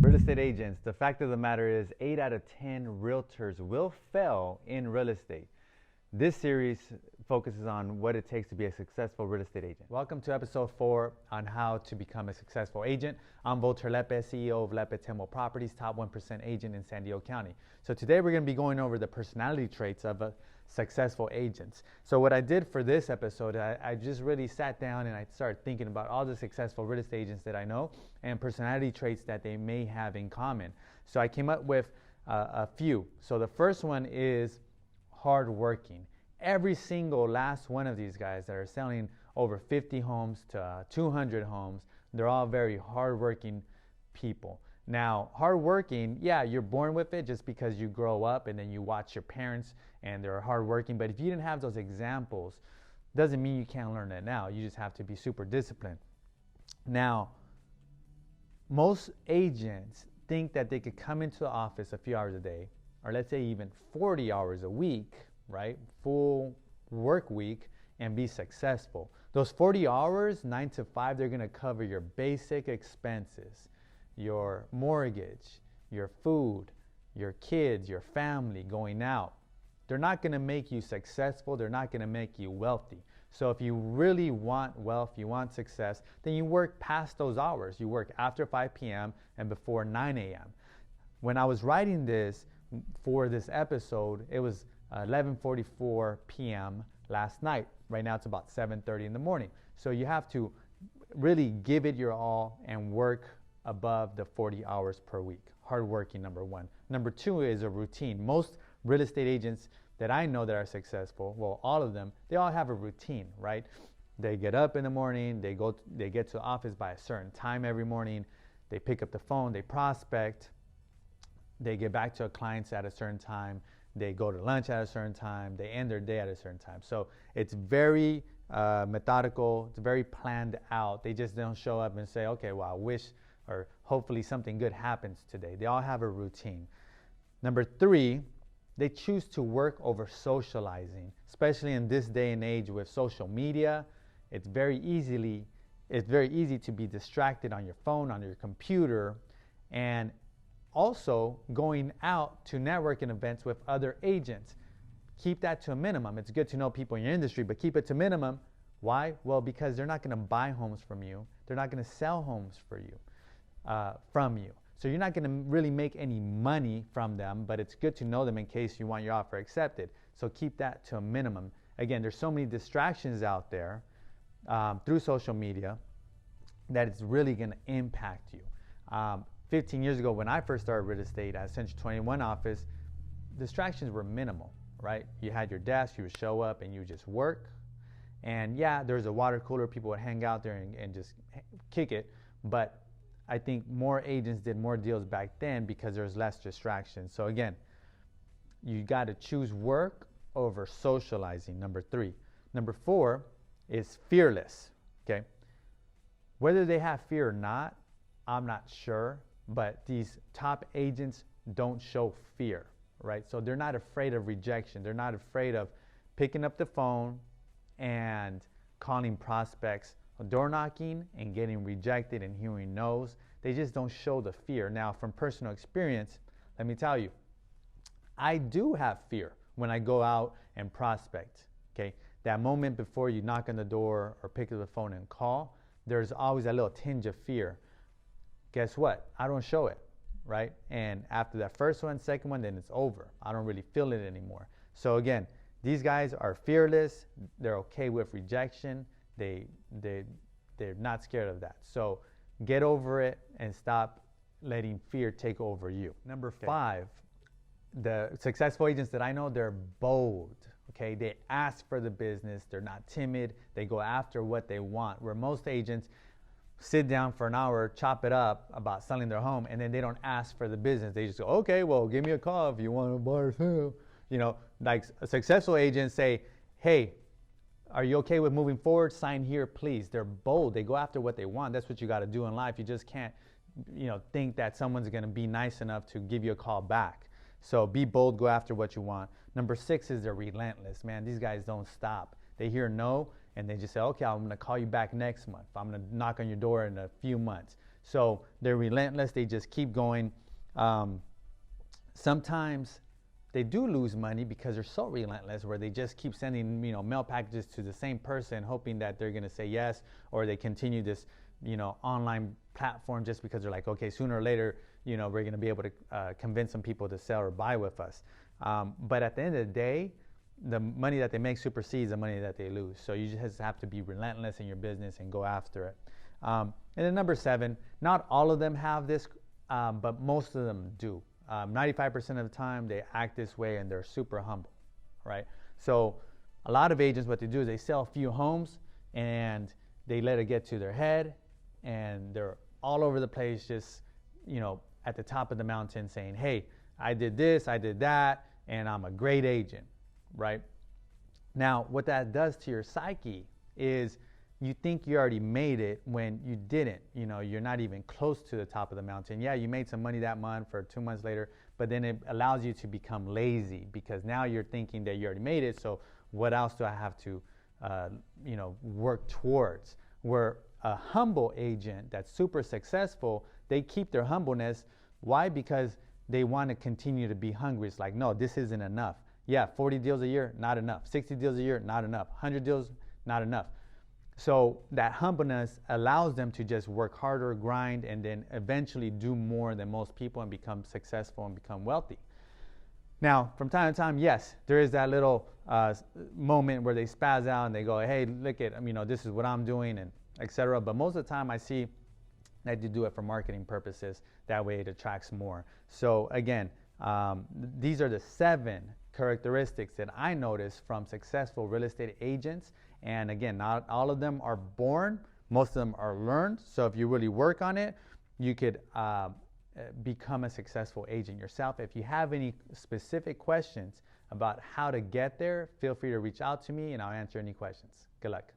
Real estate agents, the fact of the matter is 8 out of 10 realtors will fail in real estate. This series focuses on what it takes to be a successful real estate agent. Welcome to episode 4 on how to become a successful agent. I'm Walter Lepe, CEO of Lepe Temo Properties, top 1% agent in San Diego County. So today we're going to be going over the personality traits of a successful agent. So what I did for this episode, I just really sat down and I started thinking about all the successful real estate agents that I know and personality traits that they may have in common. So I came up with a few. So the first one is hardworking. Every single last one of these guys that are selling over 50 homes to 200 homes, they're all very hardworking people. Now, hardworking, yeah, you're born with it just because you grow up and then you watch your parents and they're hardworking. But if you didn't have those examples, doesn't mean you can't learn it now. You just have to be super disciplined. Now, most agents think that they could come into the office a few hours a day, or let's say even 40 hours a week, right? Full work week, and be successful. Those 40 hours, 9 to 5, they're gonna cover your basic expenses, your mortgage, your food, your kids, your family, going out. They're not gonna make you successful. They're not gonna make you wealthy. So if you really want wealth, you want success, then you work past those hours. You work after 5 p.m. and before 9 a.m. When I was writing this for this episode, it was 11:44 p.m. last night. Right now it's about 7:30 in the morning. So you have to really give it your all and work above the 40 hours per week. Hardworking, number one. Number two is a routine. Most real estate agents that I know that are successful, well, all of them, they all have a routine, right? They get up in the morning, they get to the office by a certain time every morning, they pick up the phone, they prospect, they get back to a clients at a certain time, they go to lunch at a certain time, they end their day at a certain time. So it's very methodical, it's very planned out. They just don't show up and say, okay, well, I wish or hopefully something good happens today. They all have a routine. Number three, they choose to work over socializing, especially in this day and age with social media. It's very easy to be distracted on your phone, on your computer, and also going out to networking events with other agents. Keep that to a minimum. It's good to know people in your industry, but keep it to minimum. Why? Well, because they're not going to buy homes from you. They're not going to sell homes for you, from you. So you're not going to really make any money from them, but it's good to know them in case you want your offer accepted. So keep that to a minimum. Again, there's so many distractions out there through social media that it's really going to impact you. 15 years ago when I first started real estate at Century 21 office, distractions were minimal, right? You had your desk, you would show up and you would just work. And yeah, there's a water cooler, people would hang out there and just kick it. But I think more agents did more deals back then because there's less distractions. So again, you got to choose work over socializing, number three. Number four is fearless, okay? Whether they have fear or not, I'm not sure, but these top agents don't show fear, right? So they're not afraid of rejection. They're not afraid of picking up the phone and calling prospects, door knocking and getting rejected and hearing no's. They just don't show the fear. Now, from personal experience, let me tell you, I do have fear when I go out and prospect, okay? That moment before you knock on the door or pick up the phone and call, there's always a little tinge of fear. Guess what? I don't show it, right? And after that first one, second one, then it's over. I don't really feel it anymore. So again, these guys are fearless. They're okay with rejection. They're not scared of that. So get over it and stop letting fear take over you. Number five, the successful agents that I know, they're bold. Okay, they ask for the business. They're not timid. They go after what they want. Where most agents sit down for an hour, chop it up about selling their home, and then they don't ask for the business. They just go, okay, well, give me a call if you want to buy or sell. You know, like a successful agent say, hey, are you okay with moving forward? Sign here, please. They're bold. They go after what they want. That's what you got to do in life. You just can't, think that someone's going to be nice enough to give you a call back. So be bold. Go after what you want. Number six is they're relentless, man. These guys don't stop. They hear no, and they just say, okay, I'm going to call you back next month. I'm going to knock on your door in a few months. So they're relentless. They just keep going. Sometimes they do lose money because they're so relentless, where they just keep sending mail packages to the same person, hoping that they're going to say yes, or they continue this online platform just because they're like, okay, sooner or later we're going to be able to convince some people to sell or buy with us. But at the end of the day, the money that they make supersedes the money that they lose. So you just have to be relentless in your business and go after it. And then number 7, not all of them have this, but most of them do. 95% of the time they act this way, and they're super humble, right? So a lot of agents, what they do is they sell a few homes and they let it get to their head, and they're all over the place, just at the top of the mountain saying, hey, I did this, I did that, and I'm a great agent, right? Now, what that does to your psyche is you think you already made it when you didn't. You're not even close to the top of the mountain. Yeah, you made some money that month or 2 months later, but then it allows you to become lazy, because now you're thinking that you already made it, so what else do I have to work towards? Where a humble agent that's super successful, they keep their humbleness. Why? Because they want to continue to be hungry. It's like, no, this isn't enough. Yeah, 40 deals a year, not enough. 60 deals a year, not enough. 100 deals, not enough. So that humbleness allows them to just work harder, grind, and then eventually do more than most people and become successful and become wealthy. Now, from time to time, yes, there is that little moment where they spaz out and they go, hey, look at, this is what I'm doing, and etc. But most of the time I see that you do it for marketing purposes. That way it attracts more. So again, these are the 7 characteristics that I notice from successful real estate agents. And again, not all of them are born. Most of them are learned. So if you really work on it, you could become a successful agent yourself. If you have any specific questions about how to get there, feel free to reach out to me and I'll answer any questions. Good luck.